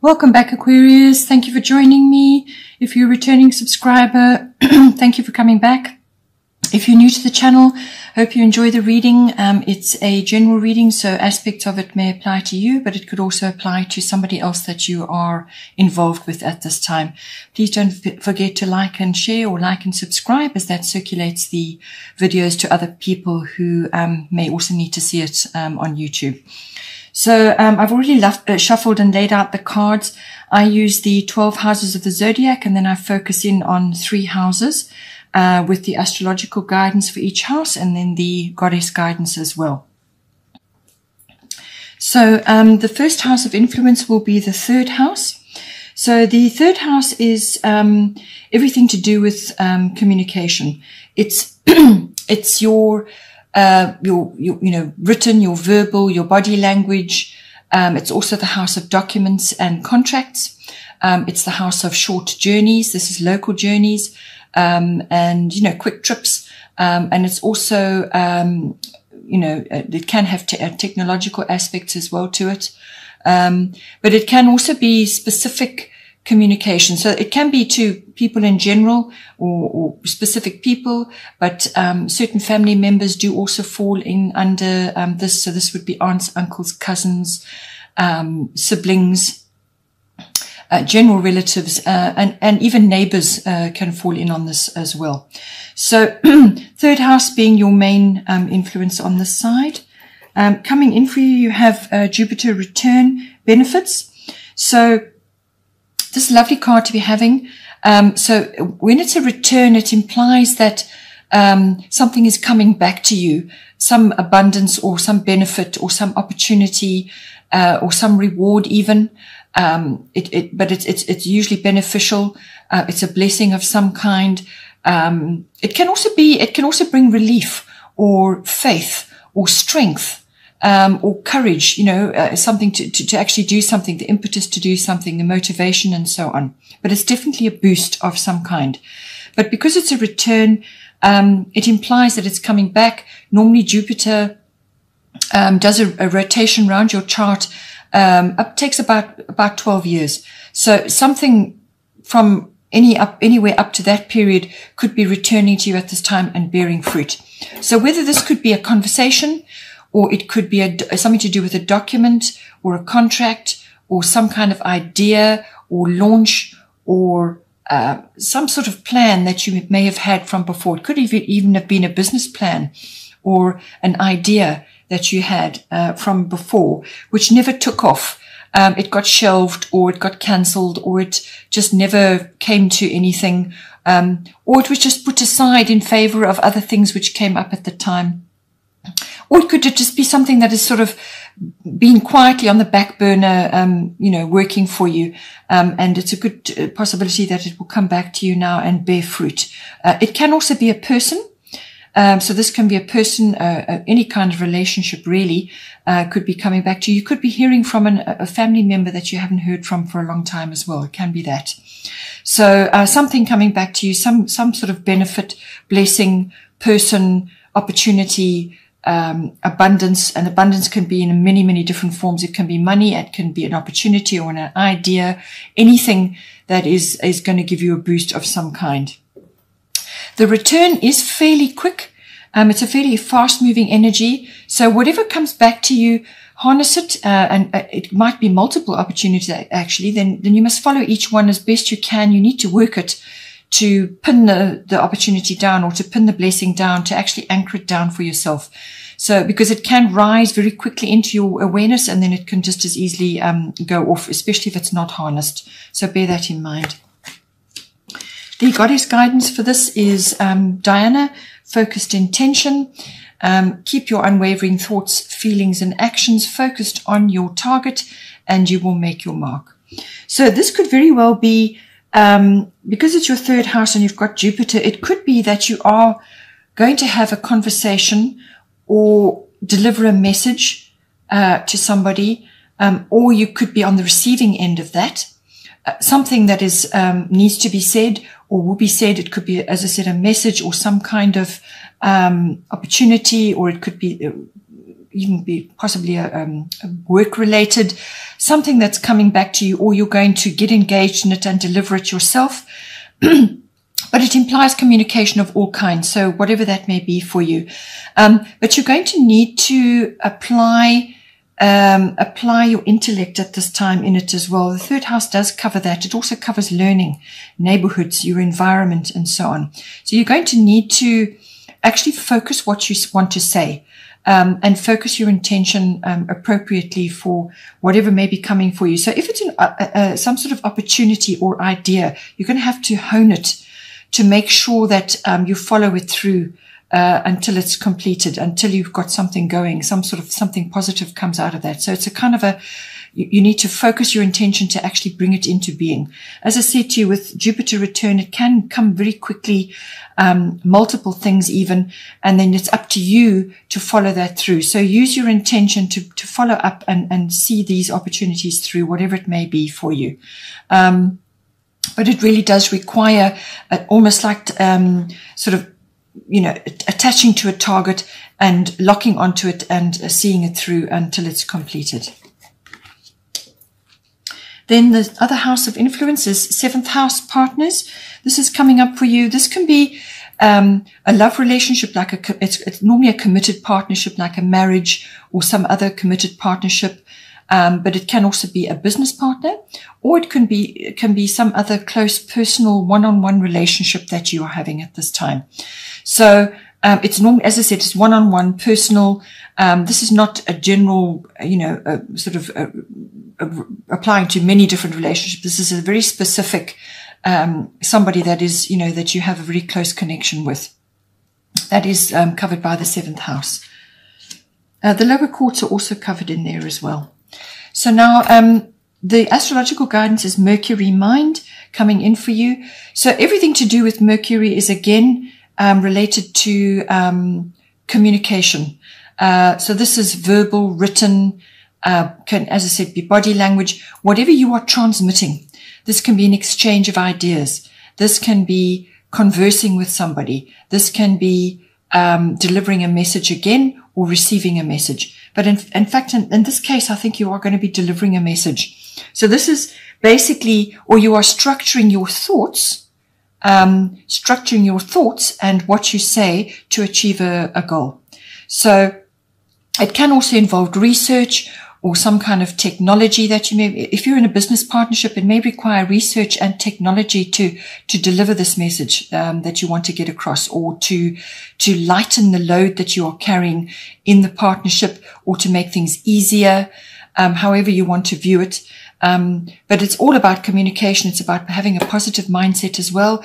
Welcome back, Aquarius. Thank you for joining me. If you're a returning subscriber, thank you for coming back. If you're new to the channel, hope you enjoy the reading. It's a general reading, so aspects of it may apply to you, but it could also apply to somebody else that you are involved with at this time. Please don't forget to like and share, or like and subscribe, as that circulates the videos to other people who may also need to see it on YouTube. So I've already shuffled and laid out the cards. I use the 12 houses of the zodiac, and then I focus in on 3 houses with the astrological guidance for each house, and then the goddess guidance as well. So the first house of influence will be the 3rd house. So the 3rd house is everything to do with communication. It's it's your written, your verbal, your body language. It's also the house of documents and contracts. It's the house of short journeys. This is local journeys, and, quick trips. And it's also, it can have technological aspects as well to it. But it can also be specific communication. So it can be to people in general, or specific people, but certain family members do also fall in under this. So this would be aunts, uncles, cousins, siblings, general relatives, and even neighbors can fall in on this as well. So 3rd house being your main influence on this side. Coming in for you, you have Jupiter return benefits. So this lovely card to be having. So when it's a return, it implies that something is coming back to you, some abundance or some benefit or some opportunity or some reward even. But it's usually beneficial. It's a blessing of some kind. It can also bring relief or faith or strength. Or courage, something to actually do something, the impetus to do something, the motivation and so on. But it's definitely a boost of some kind. But because it's a return, it implies that it's coming back. Normally Jupiter does a rotation around your chart, takes about 12 years. So something from anywhere up to that period could be returning to you at this time and bearing fruit. So whether this could be a conversation, or it could be something to do with a document or a contract or some kind of idea or launch or some sort of plan that you may have had from before. It could even have been a business plan or an idea that you had from before, which never took off. It got shelved, or it got cancelled, or it just never came to anything, or it was just put aside in favor of other things which came up at the time. Or it could just be something that has sort of been quietly on the back burner, working for you. And it's a good possibility that it will come back to you now and bear fruit. It can also be a person. So this can be a person, any kind of relationship really, could be coming back to you. You could be hearing from a family member that you haven't heard from for a long time as well. It can be that. So something coming back to you, some sort of benefit, blessing, person, opportunity, abundance. And abundance can be in many, many different forms. It can be money, it can be an opportunity or an idea, anything that is going to give you a boost of some kind. The return is fairly quick. It's a fairly fast moving energy. So whatever comes back to you, harness it, and it might be multiple opportunities actually. Then you must follow each one as best you can. You need to work it to pin the opportunity down, or to pin the blessing down, to actually anchor it down for yourself. So, because it can rise very quickly into your awareness, and then it can just as easily go off, especially if it's not harnessed. So bear that in mind. The goddess guidance for this is Diana, focused intention. Keep your unwavering thoughts, feelings, and actions focused on your target, and you will make your mark. So this could very well be, because it's your 3rd house and you've got Jupiter, it could be that you are going to have a conversation or deliver a message to somebody, or you could be on the receiving end of that. Something that is needs to be said or will be said. It could be, as I said, a message or some kind of opportunity, or it could be even be possibly a work-related something that's coming back to you, or you're going to get engaged in it and deliver it yourself. But it implies communication of all kinds, so whatever that may be for you. But you're going to need to apply your intellect at this time in it as well. The third house does cover that. It also covers learning, neighborhoods, your environment, and so on. So you're going to need to actually focus what you want to say, and focus your intention appropriately for whatever may be coming for you. So if it's some sort of opportunity or idea, you're going to have to hone it to make sure that you follow it through until it's completed, until you've got something going, something positive comes out of that. So it's a kind of you need to focus your intention to actually bring it into being. As I said to you, with Jupiter return, it can come very quickly, multiple things even, and then it's up to you to follow that through. So use your intention to follow up and see these opportunities through, whatever it may be for you. But it really does require almost like sort of, attaching to a target and locking onto it and seeing it through until it's completed. Then the other house of influence is 7th house, partners. This is coming up for you. This can be a love relationship, it's normally a committed partnership, like a marriage or some other committed partnership. But it can also be a business partner, or it can be some other close personal one-on-one relationship that you are having at this time. So it's normally, as I said, it's one-on-one, personal. This is not a general, applying to many different relationships. This is a very specific somebody that is, that you have a very close connection with. That is covered by the 7th house. The lower courts are also covered in there as well. So now the astrological guidance is Mercury mind coming in for you. So everything to do with Mercury is again related to communication. So this is verbal, written, can, as I said, be body language, whatever you are transmitting. This can be an exchange of ideas. This can be conversing with somebody. This can be delivering a message again, or receiving a message. But in fact, in this case, I think you are going to be delivering a message. So this is basically, or you are structuring your thoughts and what you say to achieve a goal. So it can also involve research or some kind of technology that you may, if you're in a business partnership, it may require research and technology to deliver this message that you want to get across, or to lighten the load that you are carrying in the partnership, or to make things easier, however you want to view it. But it's all about communication. It's about having a positive mindset as well.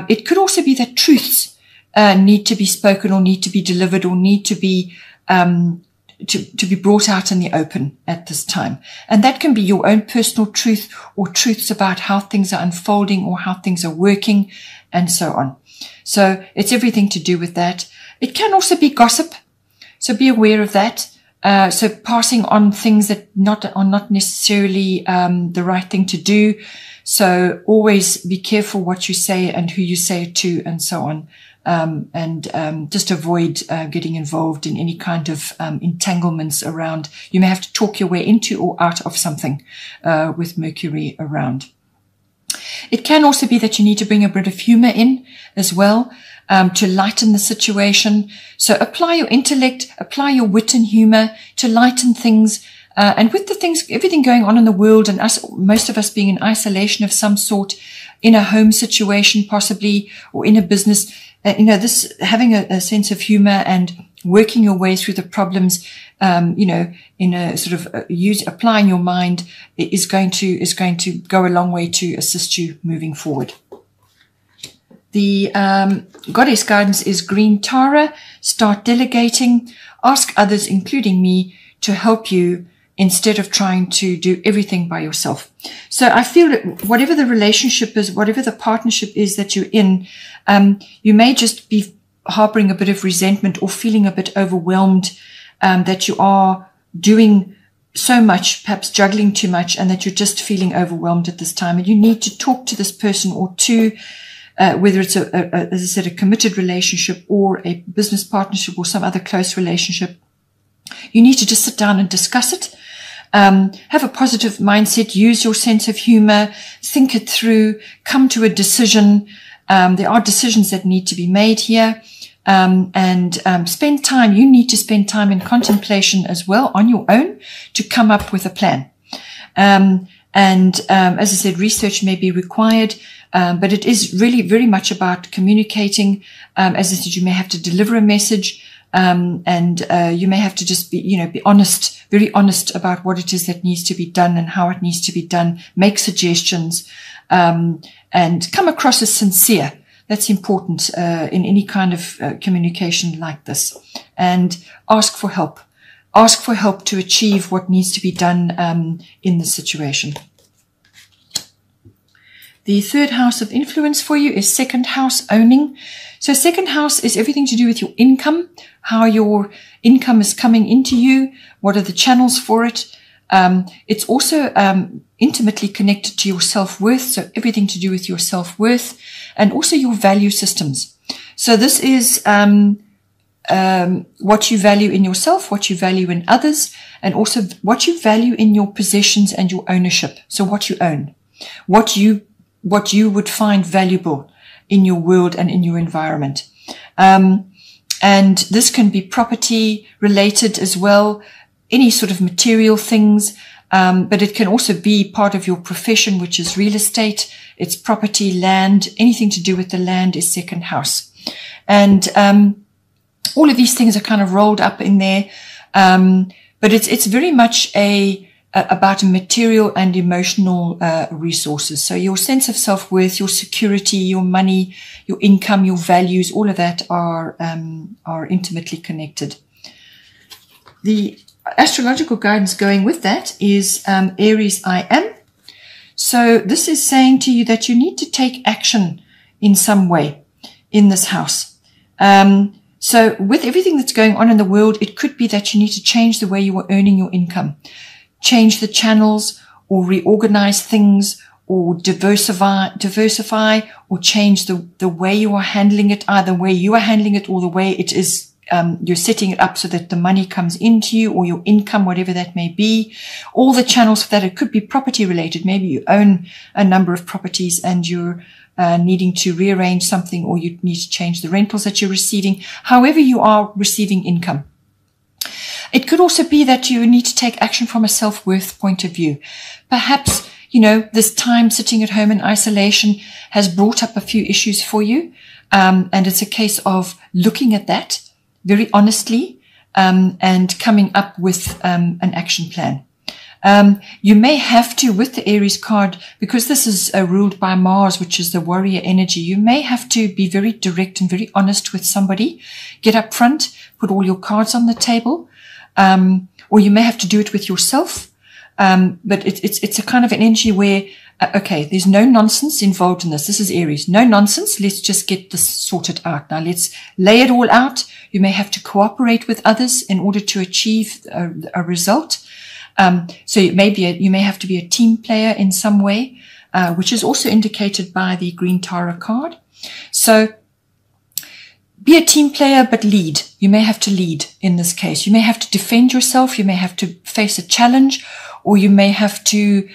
It could also be that truths need to be spoken, or need to be delivered, or need to be to be brought out in the open at this time. And that can be your own personal truth, or truths about how things are unfolding, or how things are working, and so on. So it's everything to do with that. It can also be gossip, so be aware of that. So passing on things that are not necessarily the right thing to do. So always be careful what you say and who you say it to, and so on. And just avoid getting involved in any kind of entanglements around. You may have to talk your way into or out of something with Mercury around. It can also be that you need to bring a bit of humor in as well, to lighten the situation. So apply your intellect, apply your wit and humor to lighten things. And with everything going on in the world, and most of us being in isolation of some sort, in a home situation possibly, or in a business, this having a sense of humor and working your way through the problems, in a sort of applying your mind is going to go a long way to assist you moving forward. The goddess guidance is Green Tara. Start delegating. Ask others, including me, to help you instead of trying to do everything by yourself. So I feel that whatever the relationship is, whatever the partnership is that you're in, you may just be harboring a bit of resentment or feeling a bit overwhelmed, that you are doing so much, perhaps juggling too much, and that you're just feeling overwhelmed at this time. And you need to talk to this person or two, whether it's as I said, a committed relationship or a business partnership or some other close relationship. You need to just sit down and discuss it. Have a positive mindset, use your sense of humor, think it through, come to a decision. There are decisions that need to be made here. Spend time. You need to spend time in contemplation as well on your own to come up with a plan. As I said, research may be required, but it is really very much about communicating. As I said, you may have to deliver a message, you may have to just be honest, very honest about what it is that needs to be done and how it needs to be done. Make suggestions, and come across as sincere. That's important in any kind of communication like this. And ask for help. Ask for help to achieve what needs to be done in the situation. The third house of influence for you is second house, owning. So second house is everything to do with your income, how your income is coming into you, what are the channels for it. It's also intimately connected to your self-worth, so everything to do with your self-worth, and also your value systems. So this is what you value in yourself, what you value in others, and also what you value in your possessions and your ownership. So what you own, what you would find valuable in your world and in your environment. And this can be property related as well, any sort of material things, but it can also be part of your profession, which is real estate. It's property, land, anything to do with the land is second house. And all of these things are kind of rolled up in there, but it's very much about material and emotional resources. So your sense of self-worth, your security, your money, your income, your values, all of that are intimately connected. The astrological guidance going with that is Aries I am. So this is saying to you that you need to take action in some way in this house. So with everything that's going on in the world, it could be that you need to change the way you are earning your income, change the channels, or reorganize things, or diversify, or change the way you are handling it, either the way you are handling it or the way it is. You're setting it up so that the money comes into you, or your income, whatever that may be. All the channels for that. It could be property related. Maybe you own a number of properties and you're needing to rearrange something, or you need to change the rentals that you're receiving. However you are receiving income. It could also be that you need to take action from a self-worth point of view. Perhaps, this time sitting at home in isolation has brought up a few issues for you. And it's a case of looking at that very honestly, and coming up with an action plan. You may have to, with the Aries card, because this is ruled by Mars, which is the warrior energy, you may have to be very direct and very honest with somebody. Get up front, put all your cards on the table, or you may have to do it with yourself. But it's a kind of an energy where, okay, there's no nonsense involved in this. This is Aries. No nonsense. Let's just get this sorted out. Now let's lay it all out. You may have to cooperate with others in order to achieve a result. So you may have to be a team player in some way, which is also indicated by the Green Tara card. So be a team player, but lead. You may have to lead in this case. You may have to defend yourself. You may have to face a challenge, or you may have to,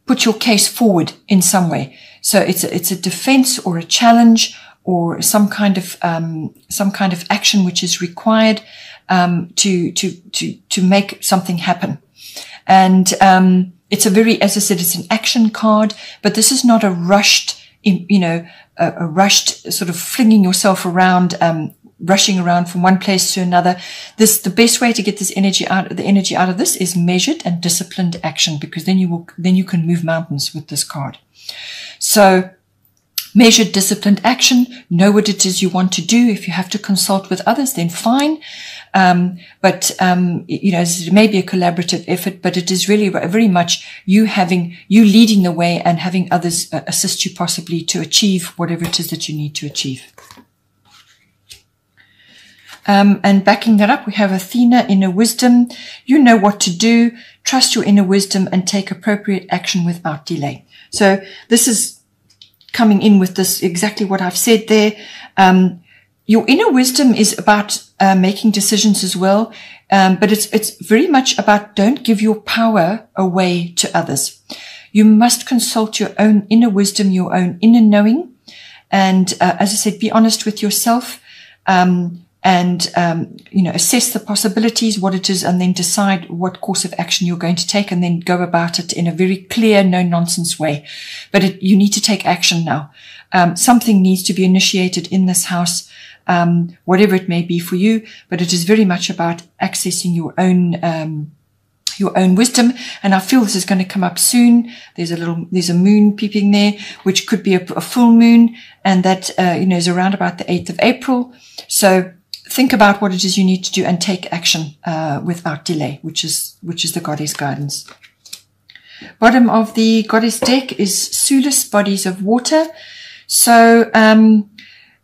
put your case forward in some way. So it's a defense or a challenge or some kind of action which is required to make something happen. And it's as I said, it's an action card, but this is not a rushed, a rushed sort of flinging yourself around, rushing around from one place to another. The best way to get the energy out of this is measured and disciplined action, because then you can move mountains with this card. So measured, disciplined action, know what it is you want to do. If you have to consult with others, then fine. But it may be a collaborative effort, but it is really very much you leading the way and having others assist you possibly to achieve whatever it is that you need to achieve. And backing that up, we have Athena, inner wisdom. You know what to do. Trust your inner wisdom and take appropriate action without delay. So this is coming in with this exactly what I've said there. Your inner wisdom is about making decisions as well. But it's very much about don't give your power away to others. You must consult your own inner wisdom, your own inner knowing. And as I said, be honest with yourself, assess the possibilities, what it is, and then decide what course of action you're going to take, and then go about it in a very clear, no-nonsense way. But you need to take action now. Something needs to be initiated in this house, whatever it may be for you, but it is very much about accessing your own wisdom. And I feel this is going to come up soon. There's a moon peeping there, which could be a full moon, and that, is around about the 8th of April. So think about what it is you need to do and take action, without delay, which is the goddess guidance. Bottom of the goddess deck is Soulless Bodies of Water. So,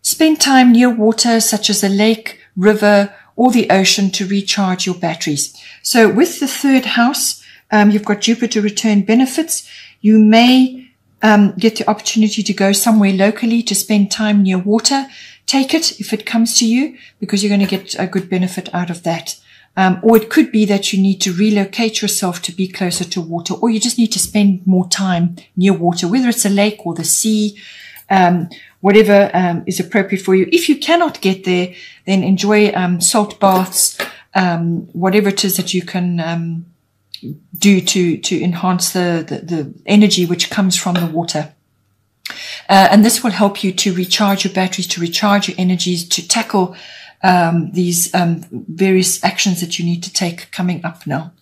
spend time near water, such as a lake, river, or the ocean, to recharge your batteries. So with the third house, you've got Jupiter return benefits. You may get the opportunity to go somewhere locally to spend time near water. Take it if it comes to you, because you're going to get a good benefit out of that. Or it could be that you need to relocate yourself to be closer to water, or you just need to spend more time near water, whether it's a lake or the sea, whatever is appropriate for you. If you cannot get there, then enjoy salt baths, whatever it is that you can do to enhance the energy which comes from the water. And this will help you to recharge your batteries, to recharge your energies, to tackle these various actions that you need to take coming up now.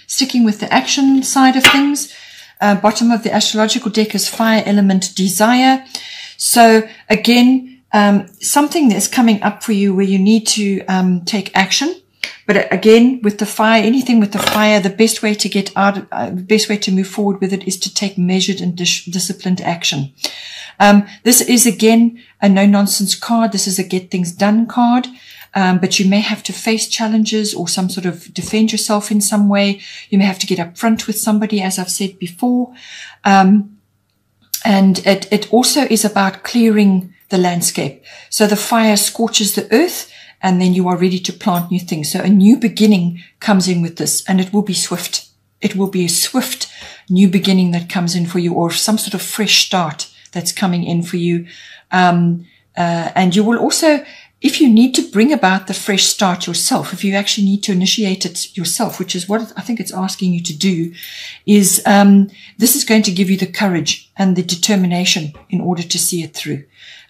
Sticking with the action side of things, bottom of the astrological deck is fire element desire. So again, something that's coming up for you where you need to take action. But again, with the fire, anything with the fire, the best way to get out, the best way to move forward with it is to take measured and disciplined action. This is again a no-nonsense card. This is a get things done card. But you may have to face challenges or some sort of defend yourself in some way. You may have to get up front with somebody, as I've said before. And it also is about clearing the landscape. So the fire scorches the earth, and then you are ready to plant new things. So a new beginning comes in with this, and it will be swift. It will be a swift new beginning that comes in for you, or some sort of fresh start that's coming in for you. And you will also, if you need to bring about the fresh start yourself, if you actually need to initiate it yourself, which is what I think it's asking you to do, is this is going to give you the courage and the determination in order to see it through.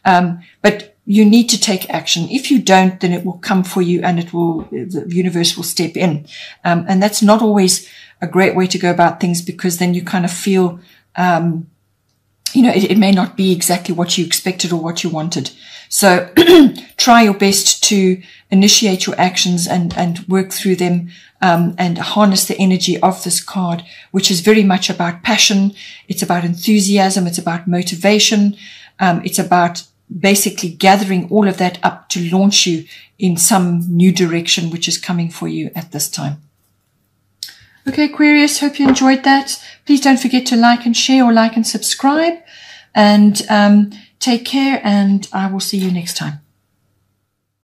But you need to take action. If you don't, then it will come for you, and the universe will step in. And that's not always a great way to go about things, because then you kind of feel, it may not be exactly what you expected or what you wanted. So try your best to initiate your actions and work through them, and harness the energy of this card, which is very much about passion. It's about enthusiasm. It's about motivation. It's about basically gathering all of that up to launch you in some new direction, which is coming for you at this time. Okay, Aquarius, hope you enjoyed that. Please don't forget to like and share, or like and subscribe, and take care, and I will see you next time.